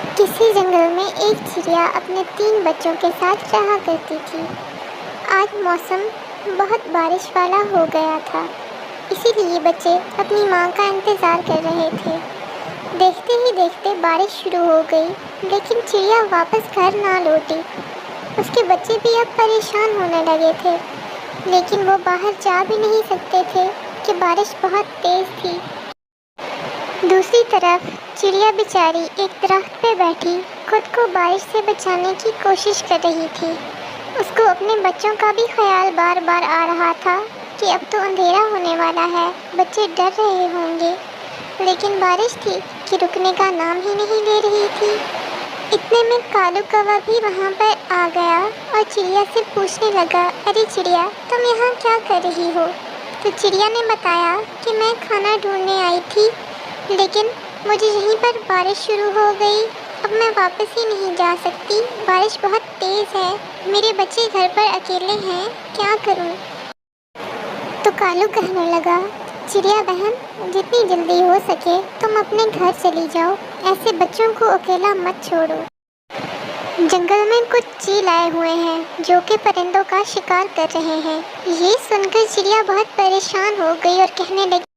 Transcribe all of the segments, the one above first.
کسی جنگل میں ایک چڑیا اپنے 3 بچوں کے ساتھ رہا کرتی تھی۔ آج موسم بہت بارش والا ہو گیا تھا، اسی لیے بچے اپنی ماں کا انتظار کر رہے تھے۔ دیکھتے ہی دیکھتے بارش شروع ہو گئی، لیکن چڑیا واپس گھر نہ لوٹی۔ اس کے بچے بھی اب پریشان ہونے لگے تھے، لیکن وہ باہر جا بھی نہیں سکتے تھے کہ بارش بہت تیز تھی۔ دوسری طرف چڑیا بیچاری ایک درخت پہ بیٹھی خود کو بارش سے بچانے کی کوشش کر رہی تھی۔ اس کو اپنے بچوں کا بھی خیال بار بار آ رہا تھا کہ اب تو اندھیرا ہونے والا ہے، بچے ڈر رہے ہوں گے، لیکن بارش تھی کہ رکنے کا نام ہی نہیں لے رہی تھی۔ اتنے میں کالو کوا بھی وہاں پر آ گیا اور چڑیا سے پوچھنے لگا، ارے چڑیا، تم یہاں کیا کر رہی ہو؟ تو چڑیا نے بتایا کہ میں کھانا ڈھونڈنے آئی تھی، لیکن مجھے یہیں پر بارش شروع ہو گئی، اب میں واپس ہی نہیں جا سکتی، بارش بہت تیز ہے، میرے بچے گھر پر اکیلے ہیں، کیا کروں؟ تو کالو کہنے لگا، چڑیا بہن، جتنی جلدی ہو سکے تم اپنے گھر چلی جاؤ، ایسے بچوں کو اکیلا مت چھوڑو۔ جنگل میں کچھ چیل آئے ہوئے ہیں جو کہ پرندوں کا شکار کر رہے ہیں۔ یہ سن کر چڑیا بہت پریشان ہو گئی اور کہنے لگی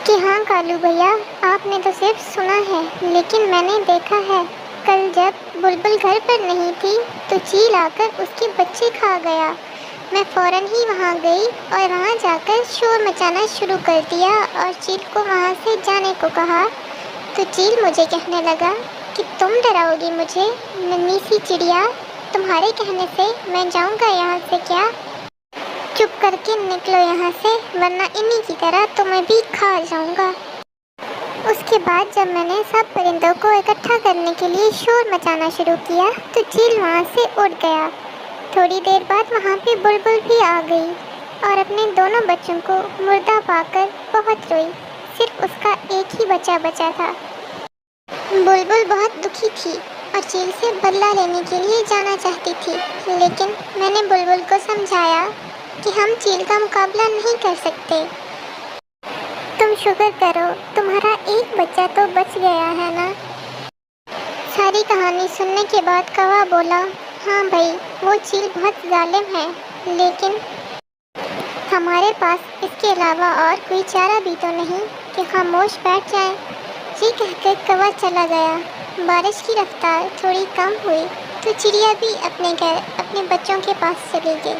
کہ ہاں کالو بھیا، آپ نے تو صرف سنا ہے، لیکن میں نے دیکھا ہے، کل جب بلبل گھر پر نہیں تھی تو چیل آ کر اس کے بچے کھا گیا۔ میں فوراً ہی وہاں گئی اور وہاں جا کر شور مچانا شروع کر دیا اور چیل کو وہاں سے جانے کو کہا۔ تو چیل مجھے کہنے لگا کہ تم ڈراؤ گی مجھے، ننھی سی چڑیا، تمہارے کہنے سے میں جاؤں گا یہاں سے کیا؟ چپ کر کے نکلو یہاں سے، ورنہ انہی کی طرح تمہیں بھی کھا جاؤں گا۔ اس کے بعد جب میں نے سب پرندوں کو اکٹھا کرنے کے لیے شور مچانا شروع کیا تو چیل وہاں سے اڑ گیا۔ تھوڑی دیر بعد وہاں پہ بلبل بھی آ گئی اور اپنے دونوں بچوں کو مردہ پا کر بہت روئی، صرف اس کا ایک ہی بچہ بچا تھا۔ بلبل بہت دکھی تھی اور چیل سے بدلہ لینے کے لیے جانا چاہتی تھی، لیکن میں نے بلبل کو سمجھایا کہ ہم چیل کا مقابلہ نہیں کر سکتے، تم شکر کرو تمہارا ایک بچہ تو بچ گیا ہے نا۔ ساری کہانی سننے کے بعد کوا بولا، ہاں بھائی، وہ چیل بہت ظالم ہے، لیکن ہمارے پاس اس کے علاوہ اور کوئی چارہ بھی تو نہیں کہ خاموش بیٹھ جائیں۔ یہ کہہ کر کوا چلا گیا۔ بارش کی رفتار تھوڑی کم ہوئی تو چڑیا بھی اپنے گھر اپنے بچوں کے پاس چلی گئی۔